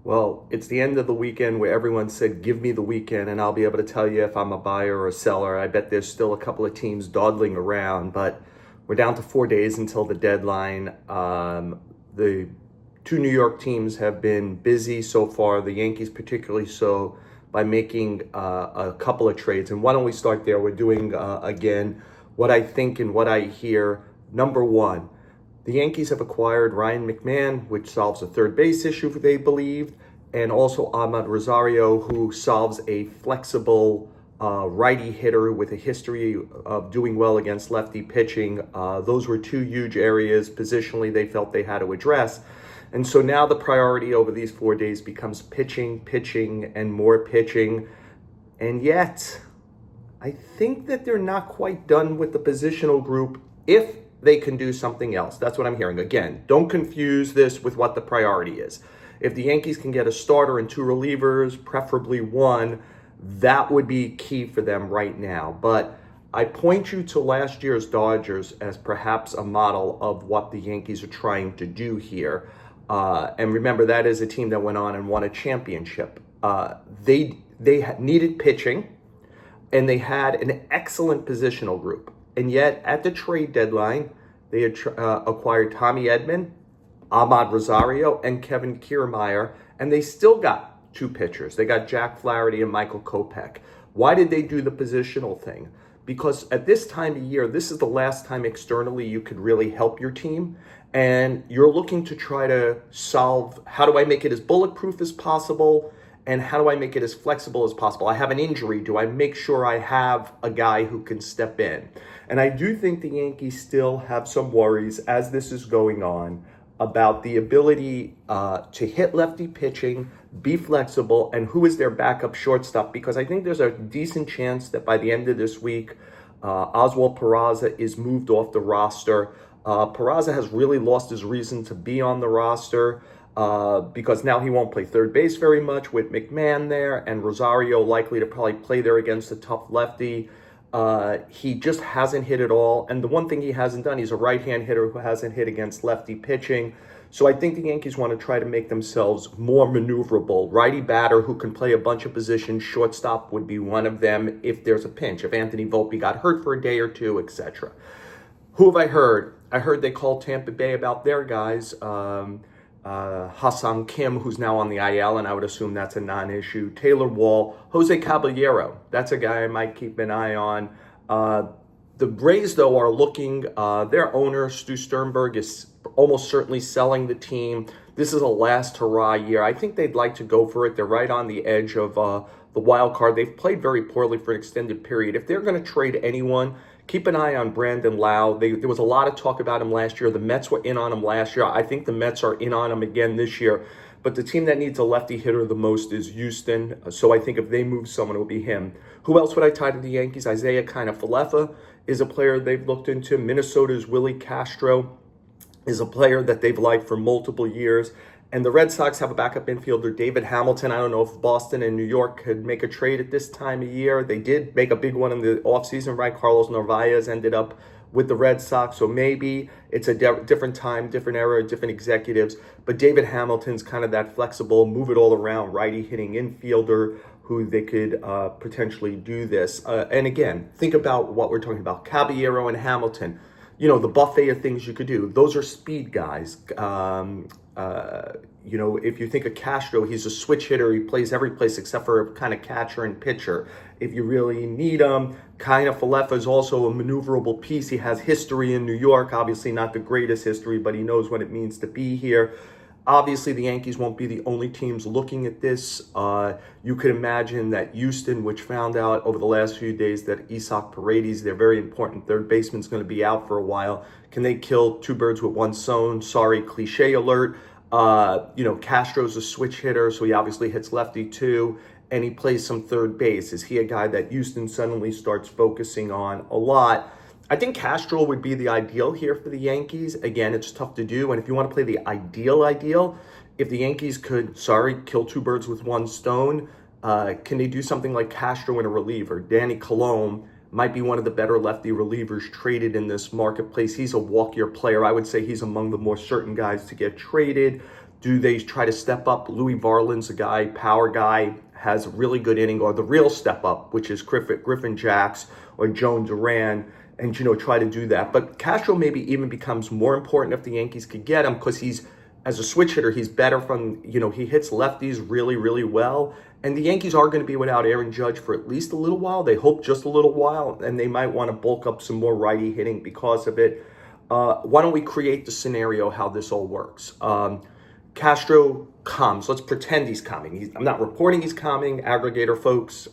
Well, it's the end of the weekend where everyone said, give me the weekend, and I'll be able to tell you if I'm a buyer or a seller. I bet there's still a couple of teams dawdling around, but we're down to 4 days until the deadline. The two New York teams have been busy so far, the Yankees particularly so, by making a couple of trades. And why don't we start there? We're doing, again, what I think and what I hear. Number one, the Yankees have acquired Ryan McMahon, which solves a third base issue, they believe, and also Ahmad Rosario, who solves a flexible righty hitter with a history of doing well against lefty pitching. Those were two huge areas positionally they felt they had to address. And so now the priority over these 4 days becomes pitching, and more pitching. And yet, I think that they're not quite done with the positional group if they can do something else. That's what I'm hearing. Again, don't confuse this with what the priority is. If the Yankees can get a starter and two relievers, preferably one, that would be key for them right now. But I point you to last year's Dodgers as perhaps a model of what the Yankees are trying to do here. And remember, that is a team that went on and won a championship. They needed pitching, and they had an excellent positional group. And yet, at the trade deadline, they had acquired Tommy Edman, Ahmad Rosario, and Kevin Kiermaier, and they still got two pitchers. They got Jack Flaherty and Michael Kopech. Why did they do the positional thing? Because at this time of year, this is the last time externally you could really help your team, and you're looking to try to solve, how do I make it as bulletproof as possible? And how do I make it as flexible as possible? I have an injury. Do I make sure I have a guy who can step in? And I do think the Yankees still have some worries as this is going on about the ability to hit lefty pitching, be flexible, and who is their backup shortstop. Because I think there's a decent chance that by the end of this week, Oswald Peraza is moved off the roster. Peraza has really lost his reason to be on the roster. Because now he won't play third base very much with McMahon there, and Rosario likely to probably play there against a tough lefty. He just hasn't hit at all. And the one thing he hasn't done, he's a right-hand hitter who hasn't hit against lefty pitching. So I think the Yankees want to try to make themselves more maneuverable. Righty batter who can play a bunch of positions. Shortstop would be one of them if there's a pinch. If Anthony Volpe got hurt for a day or two, etc. Who have I heard? I heard they called Tampa Bay about their guys. Hassan Kim, who's now on the IL, and I would assume that's a non-issue. Taylor Wall, Jose Caballero, that's a guy I might keep an eye on. The Braves, though, are looking, their owner, Stu Sternberg, is almost certainly selling the team. This is a last hurrah year. I think they'd like to go for it. They're right on the edge of the wild card. They've played very poorly for an extended period. If they're going to trade anyone, keep an eye on Brandon Lau. There was a lot of talk about him last year. The Mets were in on him last year. I think the Mets are in on him again this year. But the team that needs a lefty hitter the most is Houston. So I think if they move someone, it will be him. Who else would I tie to the Yankees? Isaiah Kiner-Falefa is a player they've looked into. Minnesota's Willie Castro is a player that they've liked for multiple years. And the Red Sox have a backup infielder, David Hamilton. I don't know if Boston and New York could make a trade at this time of year. They did make a big one in the offseason, right? Carlos Narvaez ended up with the Red Sox. So maybe it's a different time, different era, different executives. But David Hamilton's kind of that flexible, move it all around, righty hitting infielder who they could potentially do this. And again, think about what we're talking about. Caballero and Hamilton. You know, the buffet of things you could do. Those are speed guys. You know, if you think of Castro, he's a switch hitter. He plays every place except for kind of catcher and pitcher. If you really need him, Kiner-Falefa is also a maneuverable piece. He has history in New York. Obviously not the greatest history, but he knows what it means to be here. Obviously, the Yankees won't be the only teams looking at this. You could imagine that Houston, which found out over the last few days that Isaac Paredes, their very important third baseman, is going to be out for a while. Can they kill two birds with one stone? Sorry, cliche alert. You know, Castro's a switch hitter, so he obviously hits lefty too, and he plays some third base. Is he a guy that Houston suddenly starts focusing on a lot? I think Castro would be the ideal here for the Yankees. Again, it's tough to do, and if you want to play the ideal, if the Yankees could, kill two birds with one stone, can they do something like Castro in a reliever? Danny Colomé might be one of the better lefty relievers traded in this marketplace. He's a walk-year player. I would say he's among the more certain guys to get traded. Do they try to step up? Louis Varland's a guy, power guy, has a really good inning, or the real step up, which is Griffin Jacks or Joan Duran, and try to do that. But Castro maybe even becomes more important if the Yankees could get him, because he's, as a switch hitter, he's better from, he hits lefties really, really well. And the Yankees are going to be without Aaron Judge for at least a little while. They hope just a little while, and they might want to bulk up some more righty hitting because of it. Why don't we create the scenario how this all works? Castro comes. Let's pretend he's coming. I'm not reporting he's coming. Aggregator folks,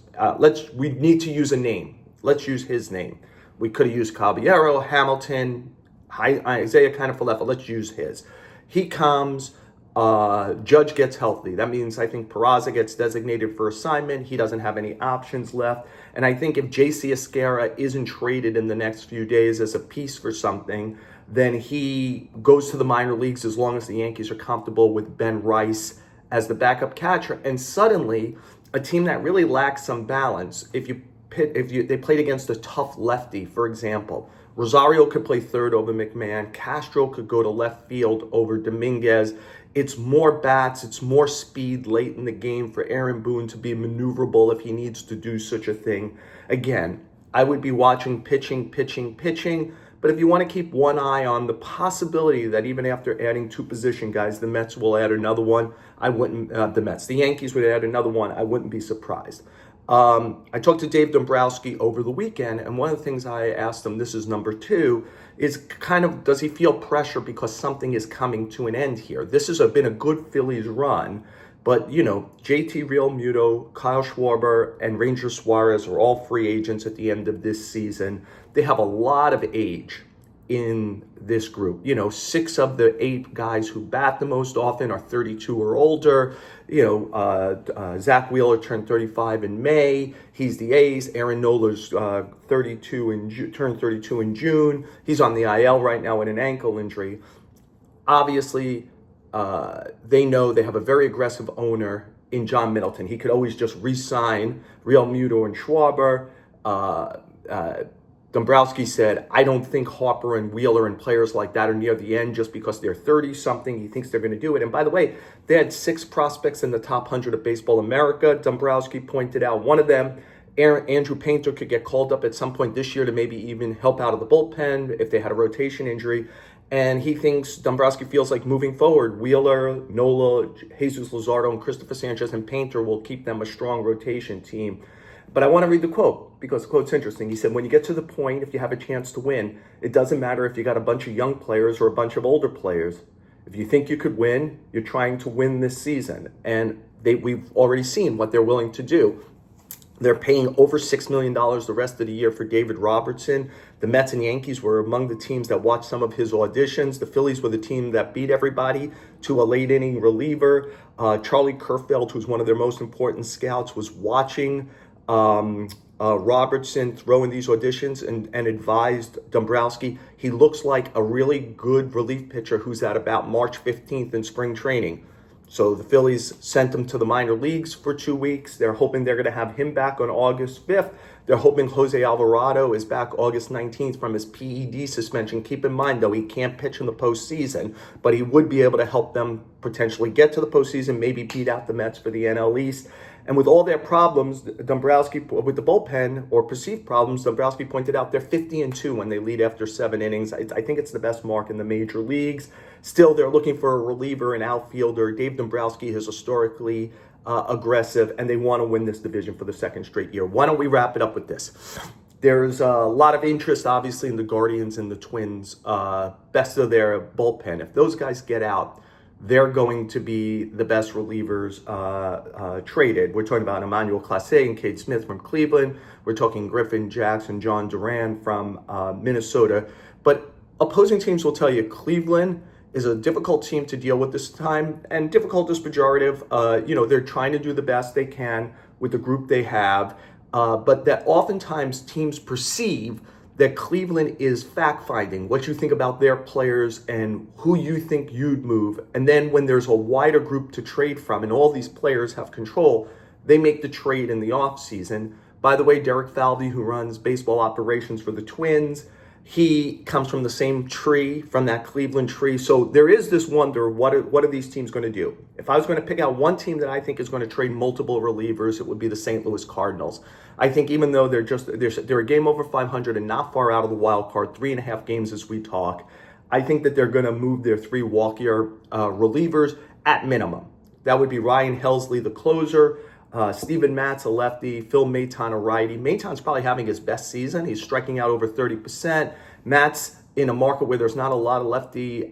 we need to use a name. Let's use his name. We could have used Caballero, Hamilton, Isaiah Kiner-Falefa. Let's use his. He comes. Judge gets healthy. That means I think Peraza gets designated for assignment. He doesn't have any options left. And I think if J.C. Esquera isn't traded in the next few days as a piece for something, then he goes to the minor leagues as long as the Yankees are comfortable with Ben Rice as the backup catcher. And suddenly, a team that really lacks some balance, if they played against a tough lefty, for example, Rosario could play third over McMahon. Castro could go to left field over Dominguez. It's more bats, it's more speed late in the game for Aaron Boone to be maneuverable if he needs to do such a thing. Again, I would be watching pitching. But if you want to keep one eye on the possibility that even after adding 2 position guys, the Mets will add another one, the Yankees would add another one, I wouldn't be surprised. I talked to Dave Dombrowski over the weekend, and one of the things I asked him, this is number 2, is does he feel pressure because something is coming to an end here? This has been a good Phillies run, but JT Realmuto, Kyle Schwarber, and Ranger Suarez are all free agents at the end of this season. They have a lot of age in this group. 6 of the 8 guys who bat the most often are 32 or older. Zach Wheeler turned 35 in May. He's the ace. Aaron Nola's turned 32 in June. He's on the IL right now with an ankle injury. Obviously, they know they have a very aggressive owner in John Middleton. He could always just re-sign Realmuto and Schwarber. Dombrowski said, I don't think Harper and Wheeler and players like that are near the end just because they're 30-something. He thinks they're going to do it. And by the way, they had 6 prospects in the top 100 of Baseball America. Dombrowski pointed out one of them, Andrew Painter, could get called up at some point this year to maybe even help out of the bullpen if they had a rotation injury. And he thinks, Dombrowski feels like moving forward, Wheeler, Nola, Jesus Luzardo, and Christopher Sanchez and Painter will keep them a strong rotation team. But I want to read the quote because the quote's interesting. He said, when you get to the point, if you have a chance to win, it doesn't matter if you got a bunch of young players or a bunch of older players. If you think you could win, you're trying to win this season. And we've already seen what they're willing to do. They're paying over $6 million the rest of the year for David Robertson. The Mets and Yankees were among the teams that watched some of his auditions. The Phillies were the team that beat everybody to a late inning reliever. Charlie Kerfeld, who's one of their most important scouts, was watching Robertson throwing these auditions and advised Dombrowski, he looks like a really good relief pitcher who's at about March 15th in spring training. So the Phillies sent him to the minor leagues for 2 weeks. They're hoping they're going to have him back on August 5th. They're hoping Jose Alvarado is back August 19th from his PED suspension. Keep in mind, though, he can't pitch in the postseason, but he would be able to help them potentially get to the postseason, maybe beat out the Mets for the NL East. And with all their problems, Dombrowski, with the bullpen, or perceived problems, Dombrowski pointed out they're 50-2 when they lead after 7 innings. I think it's the best mark in the major leagues. Still, they're looking for a reliever, an outfielder. Dave Dombrowski is historically aggressive, and they want to win this division for the 2nd straight year. Why don't we wrap it up with this? There's a lot of interest, obviously, in the Guardians and the Twins. Best of their bullpen. If those guys get out, they're going to be the best relievers traded. We're talking about Emmanuel Clase and Cade Smith from Cleveland. We're talking Griffin Jackson, John Duran from Minnesota. But opposing teams will tell you Cleveland is a difficult team to deal with this time, and difficult is pejorative. They're trying to do the best they can with the group they have, but that oftentimes teams perceive that Cleveland is fact-finding, what you think about their players and who you think you'd move. And then when there's a wider group to trade from and all these players have control, they make the trade in the offseason. By the way, Derek Falvey, who runs baseball operations for the Twins, He comes from the same tree, from that Cleveland tree. So there is this wonder, what are these teams going to do? If I was going to pick out one team that I think is going to trade multiple relievers, it would be the St. Louis Cardinals. I think even though they're a game over 500 and not far out of the wild card, 3.5 games as we talk, I think that they're going to move their 3 walkier relievers at minimum. That would be Ryan Helsley, the closer, Steven Matz, a lefty, Phil Maton, a righty. Maton's probably having his best season. He's striking out over 30%. Matz, in a market where there's not a lot of lefty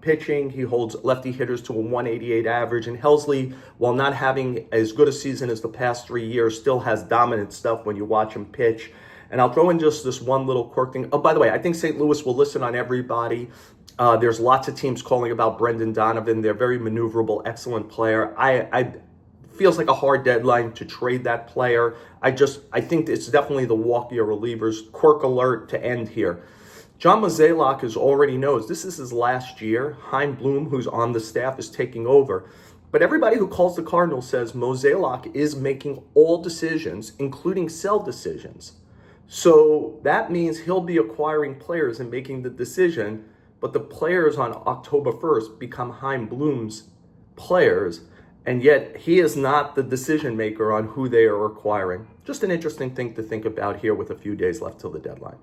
pitching, he holds lefty hitters to a 188 average. And Helsley, while not having as good a season as the past 3 years, still has dominant stuff when you watch him pitch. And I'll throw in just this one little quirk thing. Oh, by the way, I think St. Louis will listen on everybody. There's lots of teams calling about Brendan Donovan. They're very maneuverable, excellent player. I feels like a hard deadline to trade that player. I think it's definitely the walkier relievers. Quirk alert to end here. John Mozeliak already knows this is his last year. Chaim Bloom, who's on the staff, is taking over. But everybody who calls the Cardinals says Mozeliak is making all decisions, including sell decisions. So that means he'll be acquiring players and making the decision, but the players on October 1st become Chaim Bloom's players, and yet he is not the decision maker on who they are acquiring. Just an interesting thing to think about here with a few days left till the deadline.